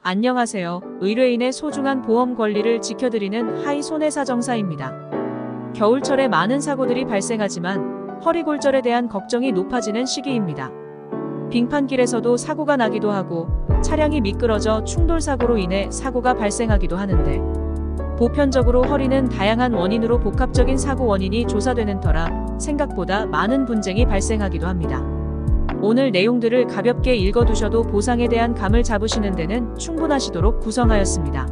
안녕하세요. 의뢰인의 소중한 보험 권리를 지켜드리는 하이 손해사정사입니다. 겨울철에 많은 사고들이 발생하지만 허리골절에 대한 걱정이 높아지는 시기입니다. 빙판길에서도 사고가 나기도 하고 차량이 미끄러져 충돌사고로 인해 사고가 발생하기도 하는데 보편적으로 허리는 다양한 원인으로 복합적인 사고 원인이 조사되는 터라 생각보다 많은 분쟁이 발생하기도 합니다. 오늘 내용들을 가볍게 읽어두셔도 보상에 대한 감을 잡으시는 데는 충분하시도록 구성하였습니다.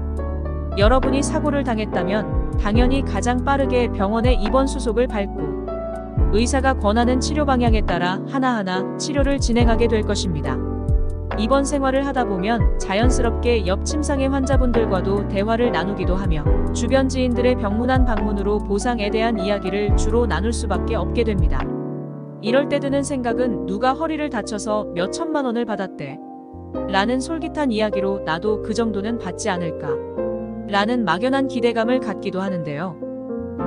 여러분이 사고를 당했다면 당연히 가장 빠르게 병원에 입원 수속을 밟고 의사가 권하는 치료 방향에 따라 하나하나 치료를 진행하게 될 것입니다. 입원 생활을 하다 보면 자연스럽게 옆 침상의 환자분들과도 대화를 나누기도 하며 주변 지인들의 병문안 방문으로 보상에 대한 이야기를 주로 나눌 수밖에 없게 됩니다. 이럴 때 드는 생각은 누가 허리를 다쳐서 몇 천만 원을 받았대 라는 솔깃한 이야기로 나도 그 정도는 받지 않을까 라는 막연한 기대감을 갖기도 하는데요.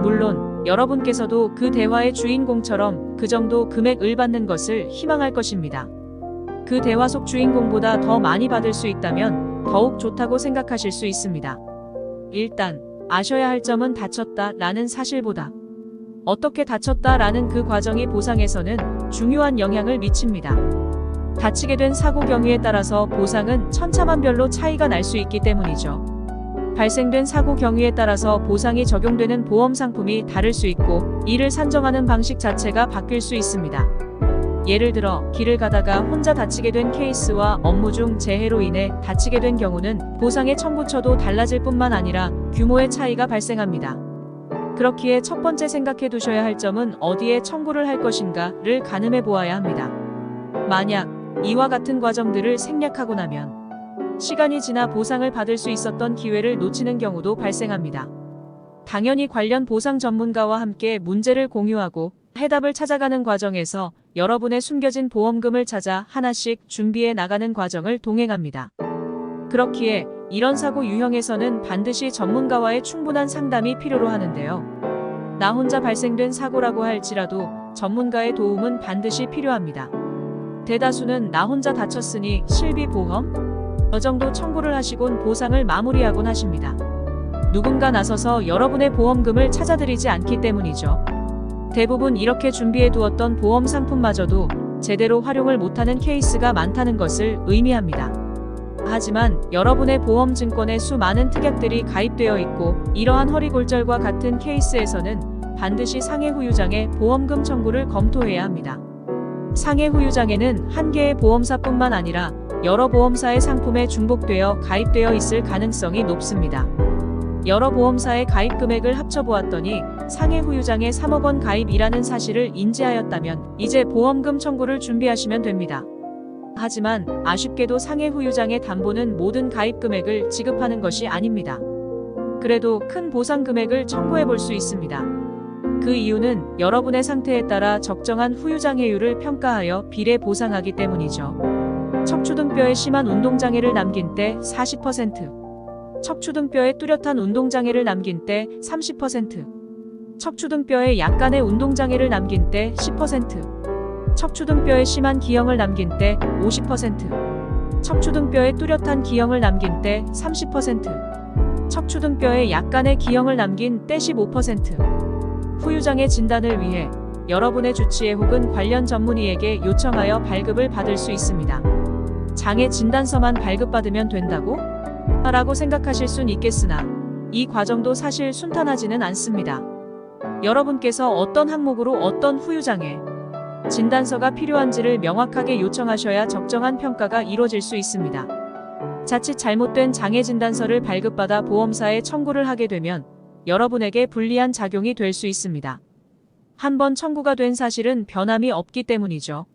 물론 여러분께서도 그 대화의 주인공처럼 그 정도 금액을 받는 것을 희망할 것입니다. 그 대화 속 주인공보다 더 많이 받을 수 있다면 더욱 좋다고 생각하실 수 있습니다. 일단 아셔야 할 점은 다쳤다 라는 사실보다 어떻게 다쳤다 라는 그 과정이 보상에서는 중요한 영향을 미칩니다. 다치게 된 사고 경위에 따라서 보상은 천차만별로 차이가 날 수 있기 때문이죠. 발생된 사고 경위에 따라서 보상이 적용되는 보험 상품이 다를 수 있고 이를 산정하는 방식 자체가 바뀔 수 있습니다. 예를 들어 길을 가다가 혼자 다치게 된 케이스와 업무 중 재해로 인해 다치게 된 경우는 보상의 청구처도 달라질 뿐만 아니라 규모의 차이가 발생합니다. 그렇기에 첫 번째 생각해 두셔야 할 점은 어디에 청구를 할 것인가를 가늠해 보아야 합니다. 만약 이와 같은 과정들을 생략하고 나면 시간이 지나 보상을 받을 수 있었던 기회를 놓치는 경우도 발생합니다. 당연히 관련 보상 전문가와 함께 문제를 공유하고 해답을 찾아가는 과정에서 여러분의 숨겨진 보험금을 찾아 하나씩 준비해 나가는 과정을 동행합니다. 그렇기에 이런 사고 유형에서는 반드시 전문가와의 충분한 상담이 필요로 하는데요. 나 혼자 발생된 사고라고 할지라도 전문가의 도움은 반드시 필요합니다. 대다수는 나 혼자 다쳤으니 실비보험? 저 정도 청구를 하시곤 보상을 마무리하곤 하십니다. 누군가 나서서 여러분의 보험금을 찾아드리지 않기 때문이죠. 대부분 이렇게 준비해 두었던 보험 상품마저도 제대로 활용을 못하는 케이스가 많다는 것을 의미합니다. 하지만 여러분의 보험 증권에 수많은 특약들이 가입되어 있고 이러한 허리골절과 같은 케이스에서는 반드시 상해 후유장의 보험금 청구를 검토해야 합니다. 상해 후유장에는 한 개의 보험사뿐만 아니라 여러 보험사의 상품에 중복되어 가입되어 있을 가능성이 높습니다. 여러 보험사의 가입 금액을 합쳐보았더니 상해 후유장에 3억 원 가입이라는 사실을 인지하였다면 이제 보험금 청구를 준비하시면 됩니다. 하지만 아쉽게도 상해 후유장의 담보는 모든 가입 금액을 지급하는 것이 아닙니다. 그래도 큰 보상 금액을 청구해 볼 수 있습니다. 그 이유는 여러분의 상태에 따라 적정한 후유장해율을 평가하여 비례 보상하기 때문이죠. 척추등뼈에 심한 운동장애를 남긴 때 40%, 척추등뼈에 뚜렷한 운동장애를 남긴 때 30%, 척추등뼈에 약간의 운동장애를 남긴 때 10%, 척추등뼈에 심한 기형을 남긴 때 50%, 척추등뼈에 뚜렷한 기형을 남긴 때 30%, 척추등뼈에 약간의 기형을 남긴 때 15%. 후유장애 진단을 위해 여러분의 주치의 혹은 관련 전문의에게 요청하여 발급을 받을 수 있습니다. 장애 진단서만 발급받으면 된다고? 라고 생각하실 순 있겠으나 이 과정도 사실 순탄하지는 않습니다. 여러분께서 어떤 항목으로 어떤 후유장애 진단서가 필요한지를 명확하게 요청하셔야 적정한 평가가 이루어질 수 있습니다. 자칫 잘못된 장애 진단서를 발급받아 보험사에 청구를 하게 되면 여러분에게 불리한 작용이 될 수 있습니다. 한번 청구가 된 사실은 변함이 없기 때문이죠.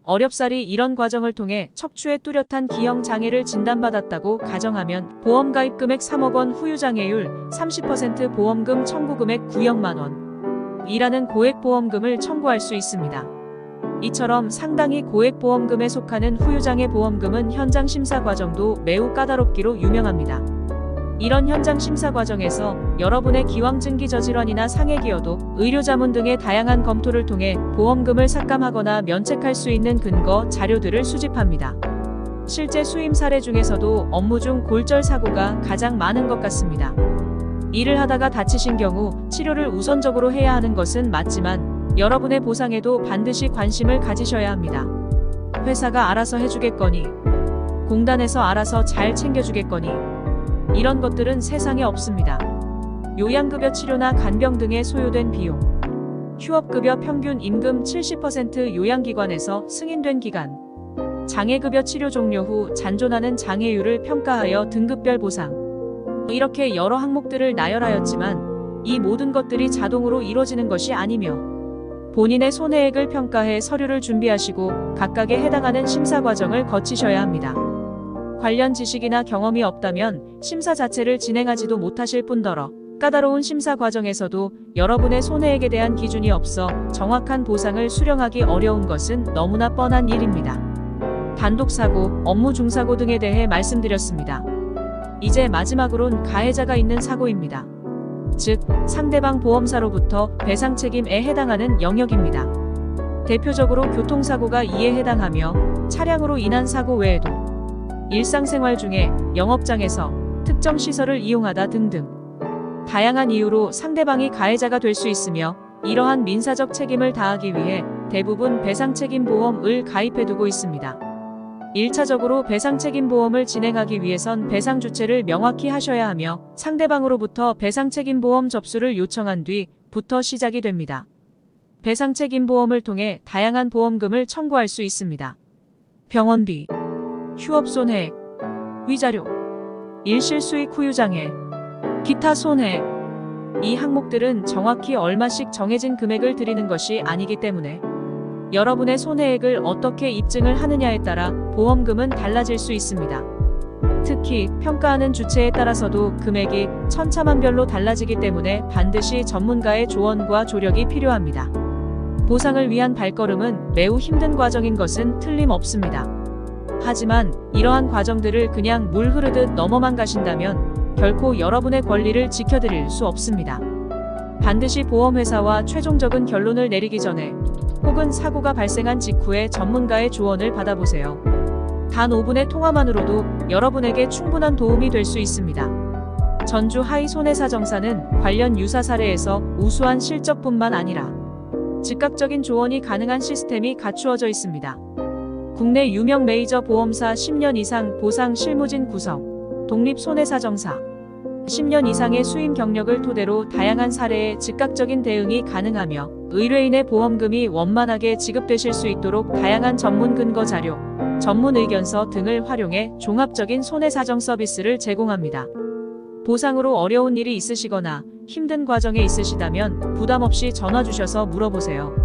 어렵사리 이런 과정을 통해 척추에 뚜렷한 기형 장애를 진단받았다고 가정하면 보험 가입 금액 3억 원 후유장애율 30% 보험금 청구 금액 9억만 원 이라는 고액 보험금을 청구할 수 있습니다. 이처럼 상당히 고액 보험금에 속하는 후유장애 보험금은 현장 심사 과정도 매우 까다롭기로 유명합니다. 이런 현장 심사 과정에서 여러분의 기왕증기 저질환이나 상해 기여도, 의료자문 등의 다양한 검토를 통해 보험금을 삭감하거나 면책할 수 있는 근거, 자료들을 수집합니다. 실제 수임 사례 중에서도 업무 중 골절 사고가 가장 많은 것 같습니다. 일을 하다가 다치신 경우 치료를 우선적으로 해야 하는 것은 맞지만 여러분의 보상에도 반드시 관심을 가지셔야 합니다. 회사가 알아서 해주겠거니, 공단에서 알아서 잘 챙겨주겠거니, 이런 것들은 세상에 없습니다. 요양급여 치료나 간병 등에 소요된 비용, 휴업급여 평균 임금 70% 요양기관에서 승인된 기간, 장애급여 치료 종료 후 잔존하는 장애율을 평가하여 등급별 보상, 이렇게 여러 항목들을 나열하였지만 이 모든 것들이 자동으로 이루어지는 것이 아니며 본인의 손해액을 평가해 서류를 준비하시고 각각에 해당하는 심사 과정을 거치셔야 합니다. 관련 지식이나 경험이 없다면 심사 자체를 진행하지도 못하실 뿐더러 까다로운 심사 과정에서도 여러분의 손해액에 대한 기준이 없어 정확한 보상을 수령하기 어려운 것은 너무나 뻔한 일입니다. 단독사고, 업무 중사고 등에 대해 말씀드렸습니다. 이제 마지막으론 가해자가 있는 사고입니다. 즉, 상대방 보험사로부터 배상 책임에 해당하는 영역입니다. 대표적으로 교통사고가 이에 해당하며 차량으로 인한 사고 외에도 일상생활 중에 영업장에서 특정 시설을 이용하다 등등 다양한 이유로 상대방이 가해자가 될 수 있으며 이러한 민사적 책임을 다하기 위해 대부분 배상책임보험을 가입해두고 있습니다. 1차적으로 배상책임보험을 진행하기 위해선 배상 주체를 명확히 하셔야 하며 상대방으로부터 배상책임보험 접수를 요청한 뒤부터 시작이 됩니다. 배상책임보험을 통해 다양한 보험금을 청구할 수 있습니다. 병원비, 휴업손해액, 위자료, 일실수익 후유장애, 기타 손해액, 이 항목들은 정확히 얼마씩 정해진 금액을 드리는 것이 아니기 때문에 여러분의 손해액을 어떻게 입증을 하느냐에 따라 보험금은 달라질 수 있습니다. 특히 평가하는 주체에 따라서도 금액이 천차만별로 달라지기 때문에 반드시 전문가의 조언과 조력이 필요합니다. 보상을 위한 발걸음은 매우 힘든 과정인 것은 틀림없습니다. 하지만 이러한 과정들을 그냥 물 흐르듯 넘어만 가신다면 결코 여러분의 권리를 지켜드릴 수 없습니다. 반드시 보험회사와 최종적인 결론을 내리기 전에 혹은 사고가 발생한 직후에 전문가의 조언을 받아보세요. 단 5분의 통화만으로도 여러분에게 충분한 도움이 될 수 있습니다. 전주 하이손해사정사는 관련 유사 사례에서 우수한 실적뿐만 아니라 즉각적인 조언이 가능한 시스템이 갖추어져 있습니다. 국내 유명 메이저 보험사 10년 이상 보상 실무진 구성, 독립손해사정사, 10년 이상의 수임 경력을 토대로 다양한 사례에 즉각적인 대응이 가능하며 의뢰인의 보험금이 원만하게 지급되실 수 있도록 다양한 전문 근거 자료, 전문 의견서 등을 활용해 종합적인 손해사정 서비스를 제공합니다. 보상으로 어려운 일이 있으시거나 힘든 과정에 있으시다면 부담 없이 전화 주셔서 물어보세요.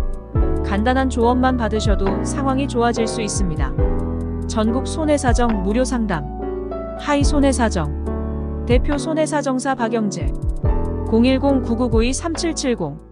간단한 조언만 받으셔도 상황이 좋아질 수 있습니다. 전국 손해사정 무료 상담, 하이손해사정, 대표 손해사정사 박영재, 010-9992-3770